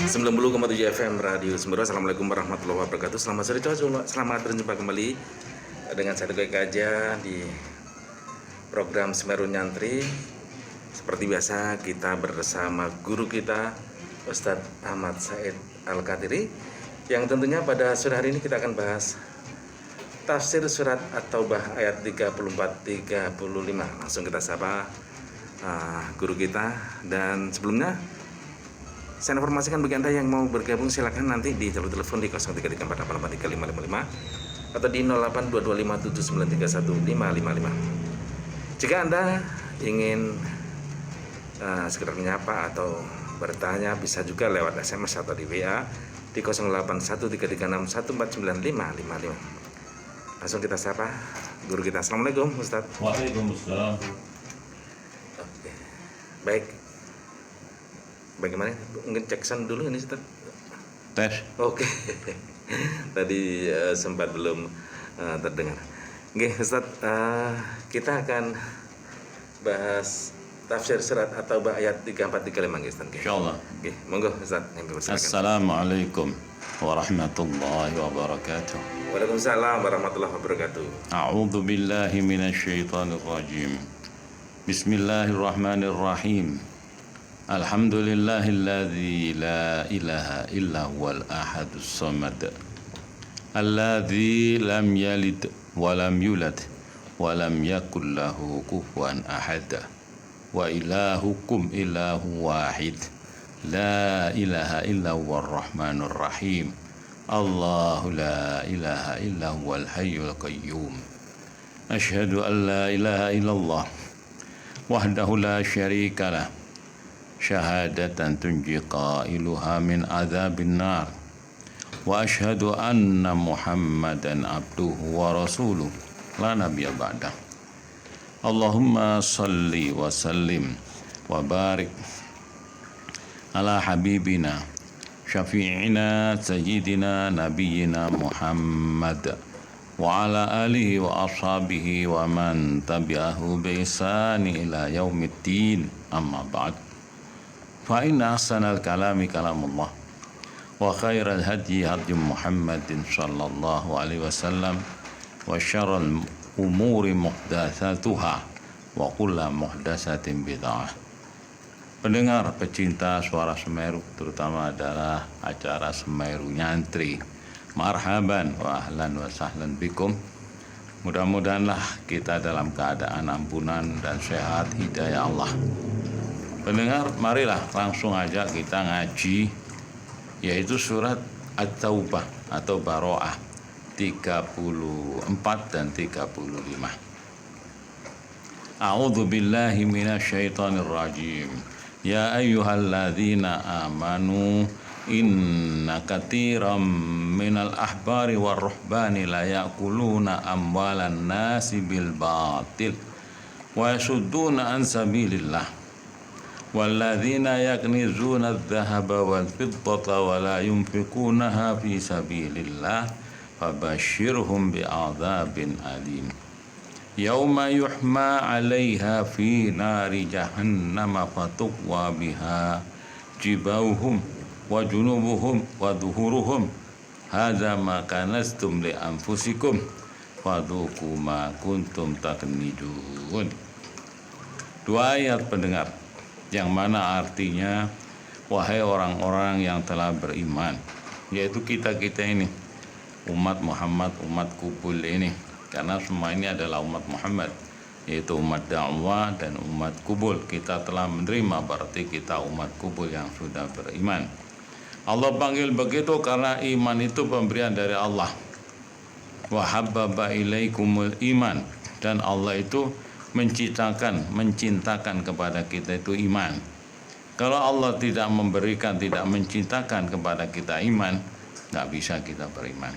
90,7 FM Radio Semeru. Assalamualaikum warahmatullahi wabarakatuh. Selamat sore, selamat berjumpa kembali dengan saya Teguh Kaja di program Semeru Nyantri. Seperti biasa kita bersama guru kita Ustadz Ahmad Said Al-Qadiri, yang tentunya pada sore hari ini kita akan bahas tafsir surat At-Taubah ayat 34-35. Langsung kita sapa guru kita. Dan sebelumnya saya informasikan bagi Anda yang mau bergabung silakan nanti di jalur telepon di 0334883555 atau di 082257931555. Jika Anda ingin sekedar menyapa atau bertanya, bisa juga lewat SMS atau di WA di 081361495555. Langsung kita sapa guru kita. Assalamualaikum Ustadz. Waalaikumsalam. Oke. Baik. Bagaimana? Mungkin cek sound dulu ini Ustaz. Tes. Oke. Tadi sempat belum terdengar. Oke Ustaz, kita akan bahas tafsir surat At-Taubah ayat 34-35 Ustaz. Insyaallah. Oke, monggo Ustaz. Assalamualaikum warahmatullahi wabarakatuh. Waalaikumsalam warahmatullahi wabarakatuh. A'udzu billahi minasyaitonir rajim. Bismillahirrahmanirrahim. Alhamdulillahilladzi la ilaha illa huwal ahadus samad. Alladzi lam yalid wa lam yulad wa lam yakul lahu kufuwan ahad. Wa ilahukum ilahu wahid. La ilaha illa huwar rahmanur rahim. Allahu la ilaha illa huwal hayyul qayyum. Asyhadu an la ilaha illallah wahdahu la syarika lah. Syahadatan tunji qailuha min azabin nar. Wa ashhadu anna Muhammadan abduhu wa rasuluh la nabiyya ba'dah. Allahumma salli wa sallim wa barik ala habibina syafi'ina sayyidina nabiyyina Muhammad wa ala alihi wa ashabihi wa man tabi'ahu bi ihsani ila yaumiddin. Amma ba'd. Fa inna ahsanal kalami kalamullah wa khairal hadyi hadyu Muhammadin sallallahu alaihi wasallam wa syarrul umuri muhdatsatuha wa kullu muhdatsatin bid'ah. Pendengar pecinta suara Semeru, terutama adalah acara Semeru Nyantri, marhaban wa ahlan wa sahlan bikum. Mudah-mudahanlah kita dalam keadaan ampunan dan sehat hidayah Allah. Pendengar, marilah langsung aja kita ngaji, yaitu surat At-Taubah atau Baro'ah 34 dan 35. A'udzu billahi minasyaitonir rajim. Ya ayyuhalladzina amanu inna katsiran minal ahbari war ruhbani la ya'kuluna amwalan nasi bil batil wa yasudduna an sabilillah. Walladzina yaknizuna adh-dhahaba wal fiddata wa la yunfikunaha fi sabilillah fabashshirhum bi'adzabin alim. Yauma yuhma 'alaiha fi nari jahannam fatuqwa biha jibauhum wa junubuhum wa dhuhuruhum hadza ma kanastum li anfusikum fadhuqu ma kuntum taknizun. Dua ayat pendengar, yang mana artinya wahai orang-orang yang telah beriman, yaitu kita-kita ini, umat Muhammad, umat kubul ini, karena semua ini adalah umat Muhammad, yaitu umat dakwah dan umat kubul. Kita telah menerima, berarti kita umat kubul yang sudah beriman. Allah panggil begitu karena iman itu pemberian dari Allah. Wa habbaba ilaikumul iman, dan Allah itu mencintakan kepada kita itu iman. Kalau Allah tidak memberikan, tidak mencintakan kepada kita iman, nggak bisa kita beriman.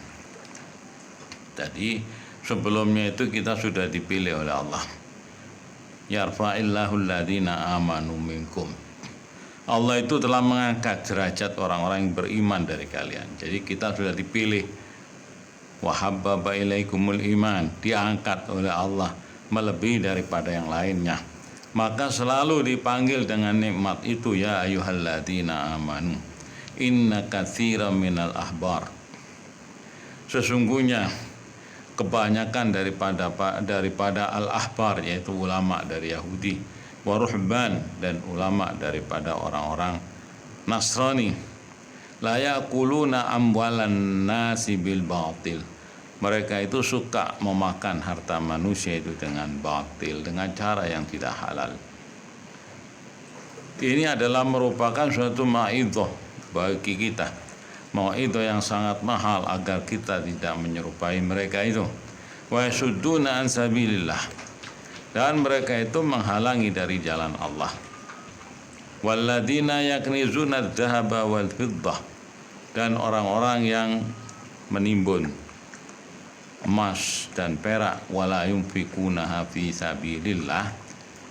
Jadi sebelumnya itu kita sudah dipilih oleh Allah. Yarfa'illahu alladhina amanu minkum. Allah itu telah mengangkat derajat orang-orang yang beriman dari kalian. Jadi kita sudah dipilih. Wa habbaba ilaikumul iman, diangkat oleh Allah melebihi daripada yang lainnya. Maka selalu dipanggil dengan nikmat itu, ya ayyuhalladzina amanu inna katsiran minal ahbar, sesungguhnya kebanyakan daripada al-ahbar, yaitu ulama dari Yahudi, wa ruhban, dan ulama daripada orang-orang Nasrani, la yaquluna amwalan nasi bil batil, mereka itu suka memakan harta manusia itu dengan batil, dengan cara yang tidak halal. Ini adalah merupakan suatu mau'izah bagi kita, mau'izah yang sangat mahal agar kita tidak menyerupai mereka itu. Wa yasudduna an sabilillah, dan mereka itu menghalangi dari jalan Allah. Walladzina yaknizuna adz-dzahaba wal fiddah, dan orang-orang yang menimbun emas dan perak, wala yunfikunaha fi sabilillah,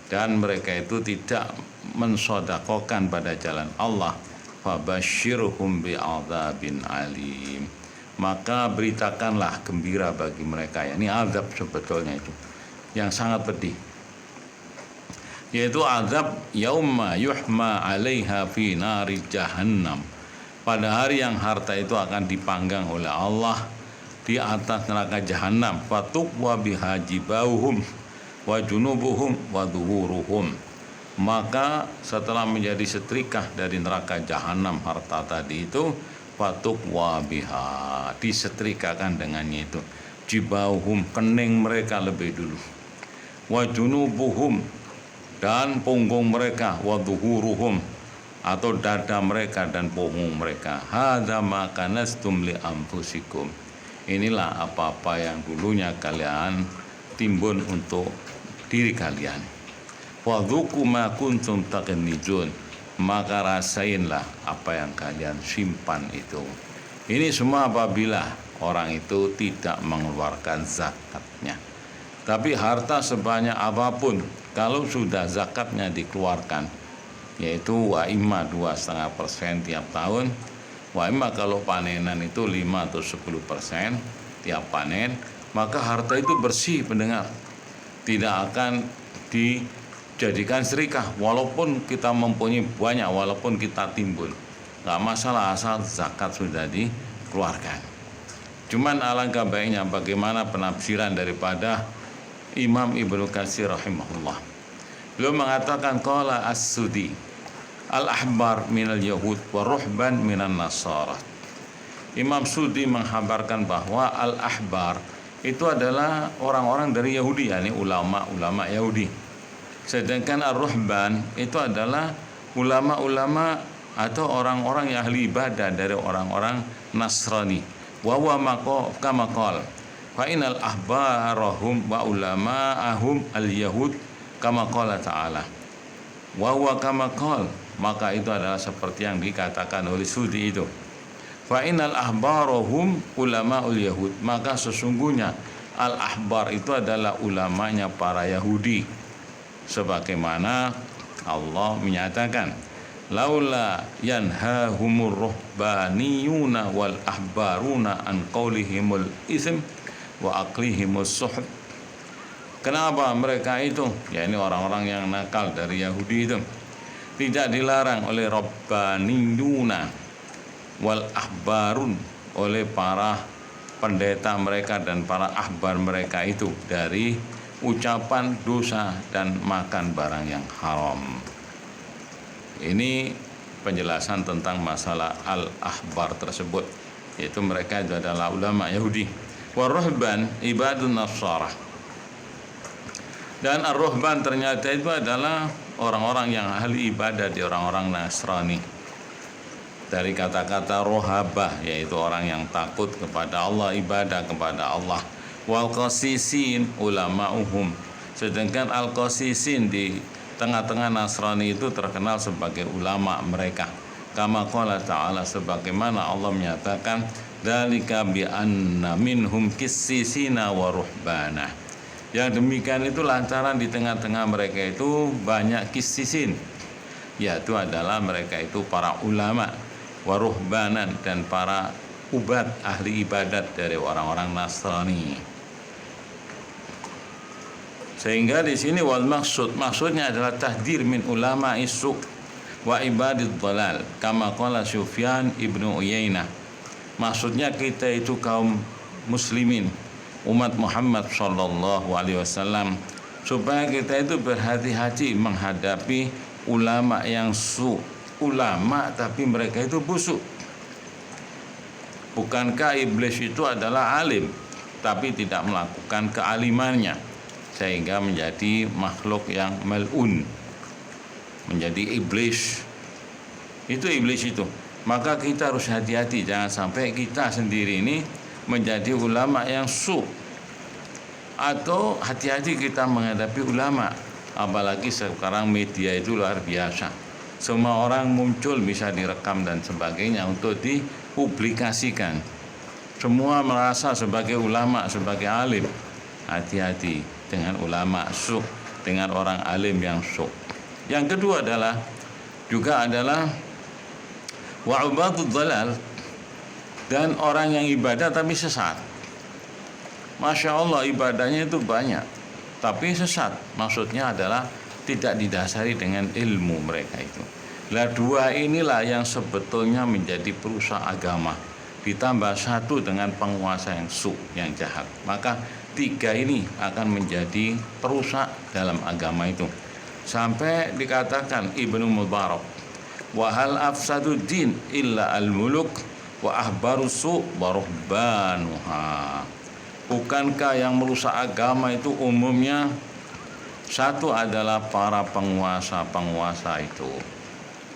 dan mereka itu tidak mensodakokan pada jalan Allah, fabashshirhum bi'adzabin alim, maka beritakanlah gembira bagi mereka, ini azab sebetulnya itu yang sangat pedih, yaitu azab yauma yuhma 'alaiha fi nari jahannam, pada hari yang harta itu akan dipanggang oleh Allah di atas neraka jahanam, fatuqwa biha jibauhum wa junubuhum wa dhuhuruhum, maka setelah menjadi setrikah dari neraka jahanam harta tadi itu, fatuqwa biha, disetrikakan dengannya itu, jibauhum, kening mereka lebih dulu, wa junubuhum, dan punggung mereka, wa dhuhuruhum, atau dada mereka dan punggung mereka, hadza ma kanastum li anfusikum, inilah apa-apa yang dulunya kalian timbun untuk diri kalian, wadzuku ma kuntum takunizun, maka rasainlah apa yang kalian simpan itu. Ini semua apabila orang itu tidak mengeluarkan zakatnya. Tapi harta sebanyak apapun, kalau sudah zakatnya dikeluarkan, yaitu wa imma 2,5% tiap tahun, wa imma kalau panenan itu 5 atau 10% tiap panen, maka harta itu bersih pendengar, tidak akan dijadikan sedekah, walaupun kita mempunyai banyak, walaupun kita timbun, nggak masalah asal zakat sudah dikeluarkan. Cuman alangkah baiknya bagaimana penafsiran daripada Imam Ibnu Katsir rahimahullah. Beliau mengatakan qala as-Sudi, al-ahbar minal yahud wa ruhban minan nasara. Imam Sudi menghabarkan bahwa al-ahbar itu adalah orang-orang dari Yahudi, yakni ulama-ulama Yahudi. Sedangkan ar-ruhban itu adalah ulama-ulama atau orang-orang yang ahli ibadah dari orang-orang Nasrani. Wa huwa kama qala fa inal ahbarahum wa ulama'ahum al-yahud kama qala ta'ala. Wa huwa kama qala, maka itu adalah seperti yang dikatakan oleh Sudi itu. Fa innal ahbarahum ulama'ul yahud, maka sesungguhnya al-ahbar itu adalah ulamanya para Yahudi, sebagaimana Allah menyatakan laula yanhahumur ruhbaniyuna wal ahbaruna an qaulihimul ism wa aqlihimus suhd. Kenapa mereka itu, yakni orang-orang yang nakal dari Yahudi itu, tidak dilarang oleh rabbaniyuna wal ahbarun, oleh para pendeta mereka dan para ahbar mereka itu, dari ucapan dosa dan makan barang yang haram. Ini penjelasan tentang masalah al-ahbar tersebut, yaitu mereka itu adalah ulama Yahudi. War-ruhban ibadun nasara, dan ar-ruhban ternyata itu adalah orang-orang yang ahli ibadah di orang-orang Nasrani. Dari kata-kata rohabah, yaitu orang yang takut kepada Allah, ibadah kepada Allah. Wal qasisin ulama'uhum, sedangkan al-qasisin di tengah-tengah Nasrani itu terkenal sebagai ulama mereka. Kama qala ta'ala, sebagaimana Allah menyatakan dzalika bi anna minhum qissisina wa ruhbana. Yang demikian itu lantaran di tengah-tengah mereka itu banyak qissisin, yaitu adalah mereka itu para ulama, waruhbanan, dan para ubad, ahli ibadat dari orang-orang Nasrani. Sehingga di sini wal maksudnya adalah tahdir min ulama isu, wa ibadid dhalal kama qala Sufyan ibnu Uyainah. Maksudnya kita itu kaum muslimin, umat Muhammad sallallahu alaihi wasallam, supaya kita itu berhati-hati menghadapi ulama yang ulama tapi mereka itu busuk. Bukankah iblis itu adalah alim tapi tidak melakukan kealimannya sehingga menjadi makhluk yang mal'un, menjadi iblis. Itu iblis itu. Maka kita harus hati-hati, jangan sampai kita sendiri ini menjadi ulama yang atau hati-hati kita menghadapi ulama. Apalagi sekarang media itu luar biasa, semua orang muncul, bisa direkam dan sebagainya untuk dipublikasikan. Semua merasa sebagai ulama, sebagai alim. Hati-hati dengan ulama dengan orang alim yang Yang kedua adalah wa'ubadud dhalal, dan orang yang ibadah tapi sesat. Masya Allah, ibadahnya itu banyak tapi sesat. Maksudnya adalah tidak didasari dengan ilmu mereka itu. Dua inilah yang sebetulnya menjadi perusak agama, ditambah satu dengan penguasa yang yang jahat. Maka tiga ini akan menjadi perusak dalam agama itu. Sampai dikatakan Ibnu Mubarak, wa hal afsaduddin illa al-muluk wa ahbarusu wa ruhbanuha. Bukankah yang merusak agama itu umumnya satu adalah para penguasa itu,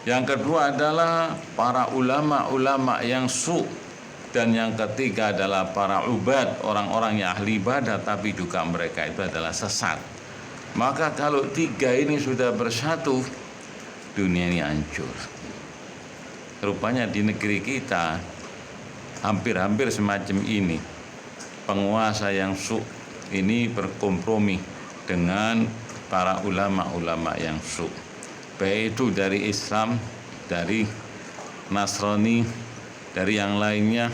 yang kedua adalah para ulama yang dan yang ketiga adalah para ubad, orang-orang yang ahli ibadah tapi juga mereka itu adalah sesat. Maka kalau tiga ini sudah bersatu, dunia ini hancur. Rupanya di negeri kita hampir-hampir semacam ini. Penguasa yang ini berkompromi dengan para ulama-ulama yang baik itu dari Islam, dari Nasrani, dari yang lainnya.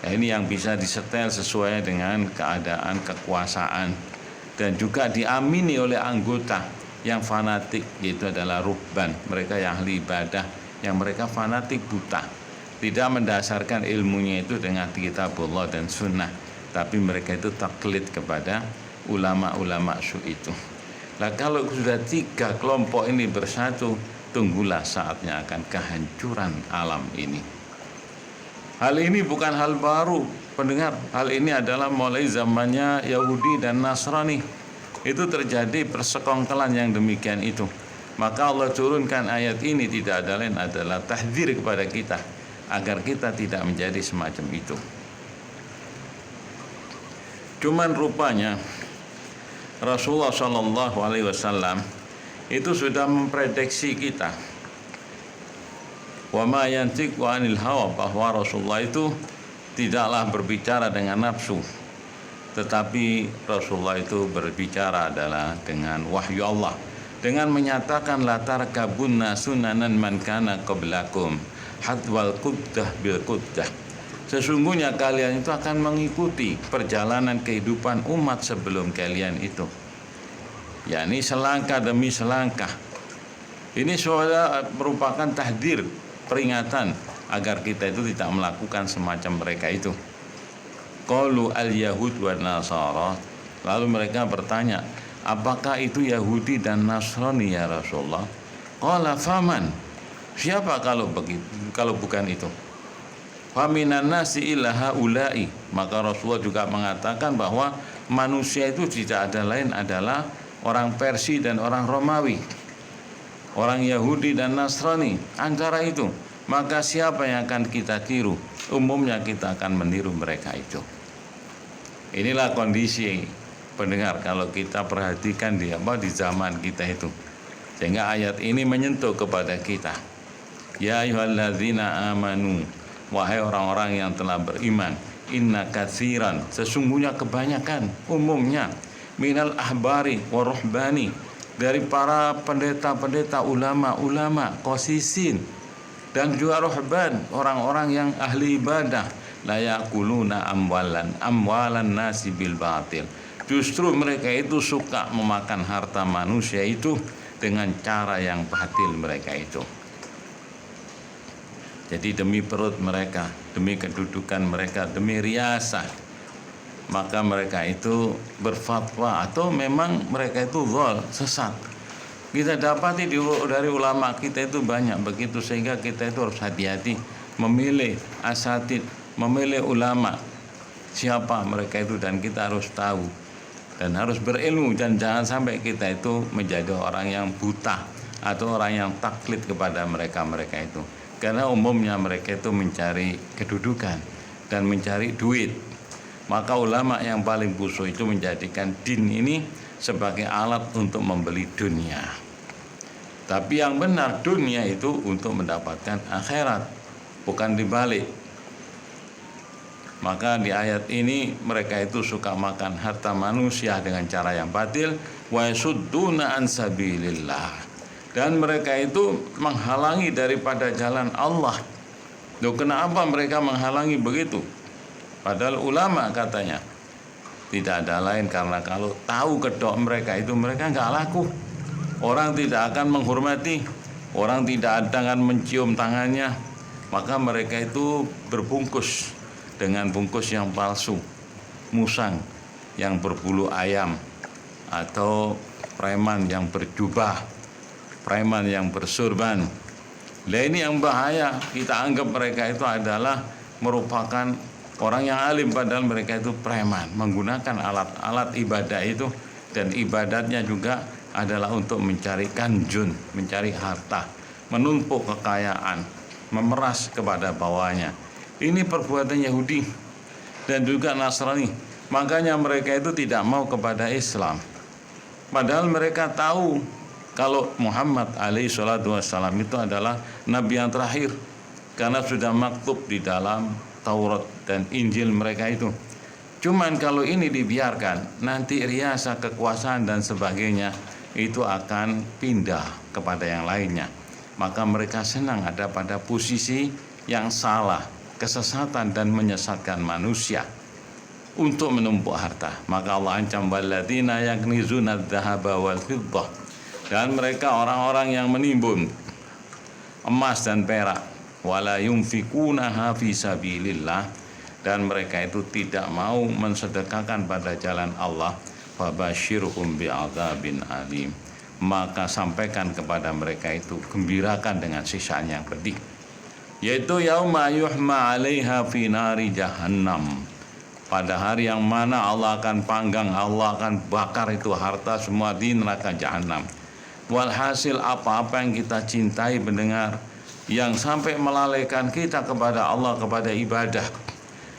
Ini yang bisa disetel sesuai dengan keadaan kekuasaan dan juga diamini oleh anggota yang fanatik, yaitu adalah ruhban, mereka yang ahli ibadah, yang mereka fanatik buta, tidak mendasarkan ilmunya itu dengan kitabullah dan sunnah, tapi mereka itu taklid kepada ulama-ulama itu. Nah, kalau sudah tiga kelompok ini bersatu, tunggulah saatnya akan kehancuran alam ini. Hal ini bukan hal baru, pendengar. Hal ini adalah mulai zamannya Yahudi dan Nasrani. Itu terjadi persekongkolan yang demikian itu. Maka Allah turunkan ayat ini, tidak ada lain adalah tahdzir kepada kita agar kita tidak menjadi semacam itu. Cuman rupanya Rasulullah SAW itu sudah memprediksi kita. Wa ma yantiqu 'anil hawa, bahwa Rasulullah itu tidaklah berbicara dengan nafsu, tetapi Rasulullah itu berbicara adalah dengan wahyu Allah, dengan menyatakan la tarkabunna sunanan man kana qablakum hadwal quddah bil quddah. Sesungguhnya kalian itu akan mengikuti perjalanan kehidupan umat sebelum kalian itu, yakni selangkah demi selangkah. Ini sudah merupakan tahdzir, peringatan agar kita itu tidak melakukan semacam mereka itu. Qalu al-yahud wa nasara, lalu mereka bertanya, apakah itu Yahudi dan Nasrani ya Rasulullah? Qala faman, siapa kalau begitu, kalau bukan itu? Faminan nasi illa haula'i, maka Rasulullah juga mengatakan bahwa manusia itu tidak ada lain adalah orang Persia dan orang Romawi, orang Yahudi dan Nasrani, antara itu. Maka siapa yang akan kita tiru? Umumnya kita akan meniru mereka itu. Inilah kondisi, pendengar, kalau kita perhatikan di zaman kita itu, sehingga ayat ini menyentuh kepada kita. Ya ayyuhalladzina amanu, wahai orang-orang yang telah beriman, inna katsiran, sesungguhnya kebanyakan, umumnya, minal ahbari wa ruhbani, dari para pendeta-pendeta, ulama-ulama, qasisin, dan juga ruhban, orang-orang yang ahli ibadah, la yakuluna amwalan nasi bil batil. Justru mereka itu suka memakan harta manusia itu dengan cara yang batil mereka itu. Jadi demi perut mereka, demi kedudukan mereka, demi riasah, maka mereka itu berfatwa atau memang mereka itu sesat. Kita dapati dari ulama kita itu banyak begitu, sehingga kita itu harus hati-hati memilih asatid, memilih ulama siapa mereka itu, dan kita harus tahu dan harus berilmu, dan jangan sampai kita itu menjadi orang yang buta atau orang yang taklid kepada mereka itu. Karena umumnya mereka itu mencari kedudukan dan mencari duit. Maka ulama yang paling busuk itu menjadikan din ini sebagai alat untuk membeli dunia. Tapi yang benar, dunia itu untuk mendapatkan akhirat, bukan dibalik. Maka di ayat ini mereka itu suka makan harta manusia dengan cara yang batil, wa yasudduna an sabilillah. Dan mereka itu menghalangi daripada jalan Allah. Loh, kenapa mereka menghalangi begitu? Padahal ulama katanya tidak ada lain karena kalau tahu kedok mereka itu, mereka nggak laku. Orang tidak akan menghormati, orang tidak akan mencium tangannya. Maka mereka itu berbungkus dengan bungkus yang palsu, musang yang berbulu ayam, atau preman yang berjubah, preman yang bersurban. Nah, ini yang bahaya. Kita anggap mereka itu adalah merupakan orang yang alim, padahal mereka itu preman, menggunakan alat-alat ibadah itu, dan ibadatnya juga adalah untuk mencari kanjun, mencari harta, menumpuk kekayaan, memeras kepada bawahnya. Ini perbuatan Yahudi dan juga Nasrani. Makanya mereka itu tidak mau kepada Islam. Padahal mereka tahu kalau Muhammad alaihi salatu wassalam itu adalah nabi yang terakhir, karena sudah maktub di dalam Taurat dan Injil mereka itu. Cuman kalau ini dibiarkan, nanti riasa kekuasaan dan sebagainya itu akan pindah kepada yang lainnya. Maka mereka senang ada pada posisi yang salah, kesesatan dan menyesatkan manusia untuk menumpuk harta. Maka Allah ancam walladzina yaknizuna adz-dzahaba wal fiddah, dan mereka orang-orang yang menimbun emas dan perak, wala yunfikunaha fi sabilillah, dan mereka itu tidak mau mensedekahkan pada jalan Allah, fabasyirhum bi'adzabin alim, maka sampaikan kepada mereka itu, gembirakan dengan siksaan yang pedih, yaitu yauma yuhma 'alaiha fi nari jahannam, pada hari yang mana Allah akan panggang, Allah akan bakar itu harta semua di neraka jahanam. Walhasil apa-apa yang kita cintai mendengar yang sampai melalaikan kita kepada Allah, kepada ibadah,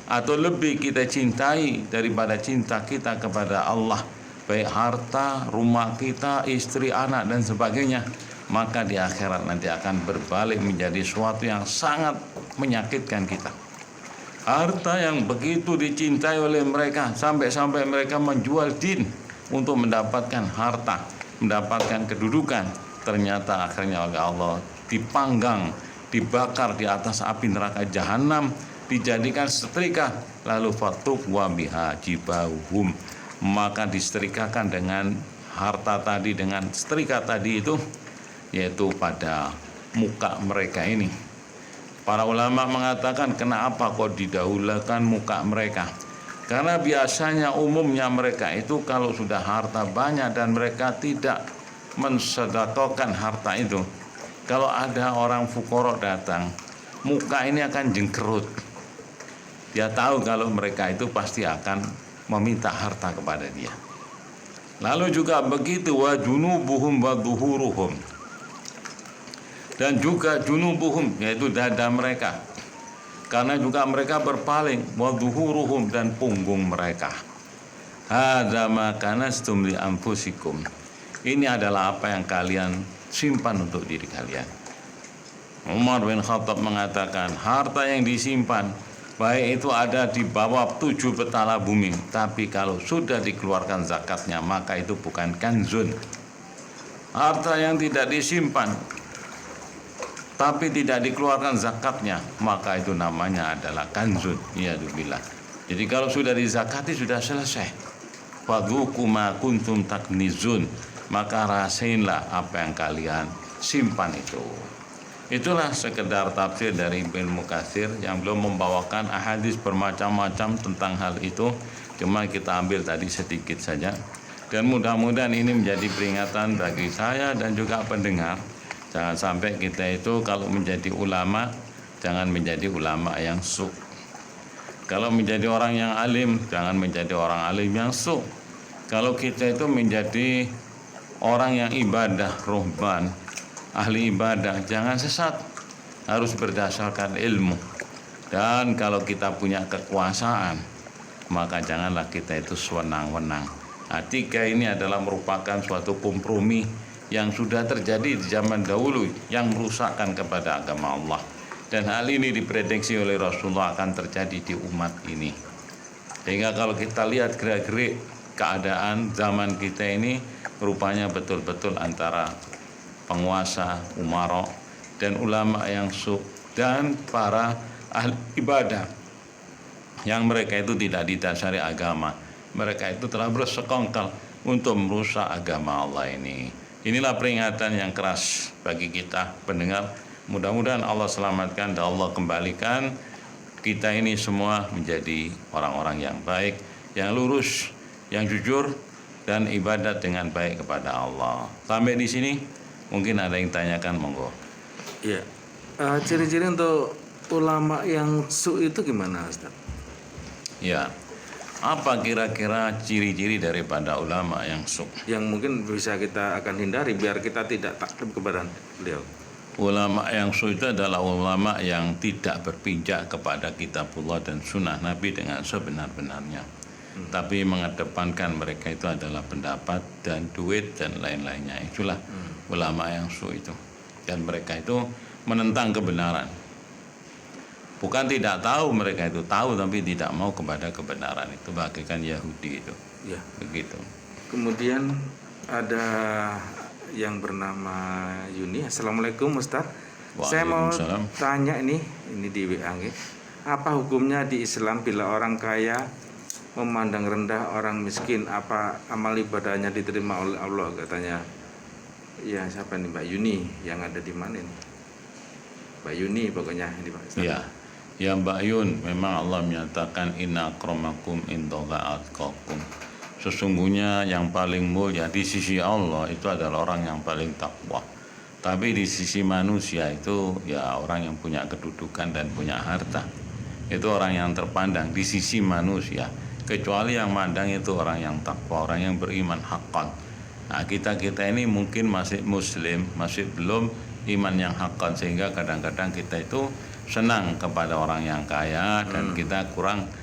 atau lebih kita cintai daripada cinta kita kepada Allah, baik harta, rumah kita, istri, anak dan sebagainya, maka di akhirat nanti akan berbalik menjadi suatu yang sangat menyakitkan kita. Harta yang begitu dicintai oleh mereka, sampai-sampai mereka menjual din untuk mendapatkan harta, mendapatkan kedudukan, ternyata akhirnya oleh Allah dipanggang, dibakar di atas api neraka jahanam, dijadikan setrika, lalu fatukwa biha jibauhum, maka disetrikakan dengan harta tadi, dengan setrika tadi itu, yaitu pada muka mereka ini. Para ulama mengatakan, kenapa kok didahulukan muka mereka? Karena biasanya umumnya mereka itu kalau sudah harta banyak dan mereka tidak mensedekahkan harta itu, kalau ada orang fuqara datang, muka ini akan jengkerut. Dia tahu kalau mereka itu pasti akan meminta harta kepada dia. Lalu juga begitu, wa junubuhum wa dhuhuruhum, dan juga junubuhum, yaitu dada mereka, karena juga mereka berpaling, wa dhuhuruhum, dan punggung mereka. Hadza ma kanastum li anfusikum, ini adalah apa yang kalian simpan untuk diri kalian. Umar bin Khattab mengatakan, harta yang disimpan, baik itu ada di bawah 7 petala bumi, tapi kalau sudah dikeluarkan zakatnya, maka itu bukan kanzun. Harta yang tidak disimpan tapi tidak dikeluarkan zakatnya, maka itu namanya adalah kanzun. Iyadzubillah. Jadi kalau sudah dizakati sudah selesai. Fadzuqu ma kuntum taknizun, maka rasainlah apa yang kalian simpan itu. Itulah sekedar tafsir dari Ibnu Katsir yang belum membawakan ahadits bermacam-macam tentang hal itu. Cuma kita ambil tadi sedikit saja. Dan mudah-mudahan ini menjadi peringatan bagi saya dan juga pendengar. Jangan sampai kita itu kalau menjadi ulama, jangan menjadi ulama yang su'. Kalau menjadi orang yang alim, jangan menjadi orang alim yang su'. Kalau kita itu menjadi orang yang ibadah, ruhban, ahli ibadah, jangan sesat, harus berdasarkan ilmu. Dan kalau kita punya kekuasaan, maka janganlah kita itu sewenang-wenang. Nah, tiga ini adalah merupakan suatu kompromi yang sudah terjadi di zaman dahulu yang merusakkan kepada agama Allah. Dan hal ini diprediksi oleh Rasulullah akan terjadi di umat ini. Sehingga kalau kita lihat gerak-gerik keadaan zaman kita ini, rupanya betul-betul antara penguasa, umara, dan ulama yang su' dan para ahli ibadah yang mereka itu tidak didasari agama. Mereka itu telah bersekongkol untuk merusak agama Allah ini. Inilah peringatan yang keras bagi kita pendengar. Mudah-mudahan Allah selamatkan dan Allah kembalikan kita ini semua menjadi orang-orang yang baik, yang lurus, yang jujur, dan ibadat dengan baik kepada Allah. Sampai di sini mungkin ada yang tanyakan, monggo. Iya. Ciri-ciri untuk ulama yang su' itu gimana, Ustaz? Ya. Apa kira-kira ciri-ciri daripada ulama yang su'? Yang mungkin bisa kita akan hindari biar kita tidak takluk kepada beliau. Ulama yang su' itu adalah ulama yang tidak berpijak kepada kitabullah dan sunnah Nabi dengan sebenar-benarnya. Tapi mengedepankan mereka itu adalah pendapat dan duit dan lain-lainnya. Itulah ulama yang su' itu. Dan mereka itu menentang kebenaran. Bukan tidak tahu, mereka itu tahu tapi tidak mau kepada kebenaran. Itu bagaikan Yahudi itu. Ya. Begitu. Kemudian ada yang bernama Yuni. Assalamualaikum Ustaz. Saya mau tanya ini di WA. Apa hukumnya di Islam bila orang kaya memandang rendah orang miskin? Apa amal ibadahnya diterima oleh Allah, katanya. Ya, siapa nih, Mbak Yuni yang ada di mana ini? Mbak Yuni pokoknya ini, Pak. Iya. Ya Mbak Yun, memang Allah menyatakan inna akramakum indallahi atqakum. Sesungguhnya yang paling mulia di sisi Allah itu adalah orang yang paling takwa. Tapi di sisi manusia itu ya orang yang punya kedudukan dan punya harta. Itu orang yang terpandang di sisi manusia. Kecuali yang mandang itu orang yang takwa, orang yang beriman haqqan. Nah, kita ini mungkin masih muslim, masih belum iman yang haqqan, sehingga kadang-kadang kita itu senang kepada orang yang kaya dan kita kurang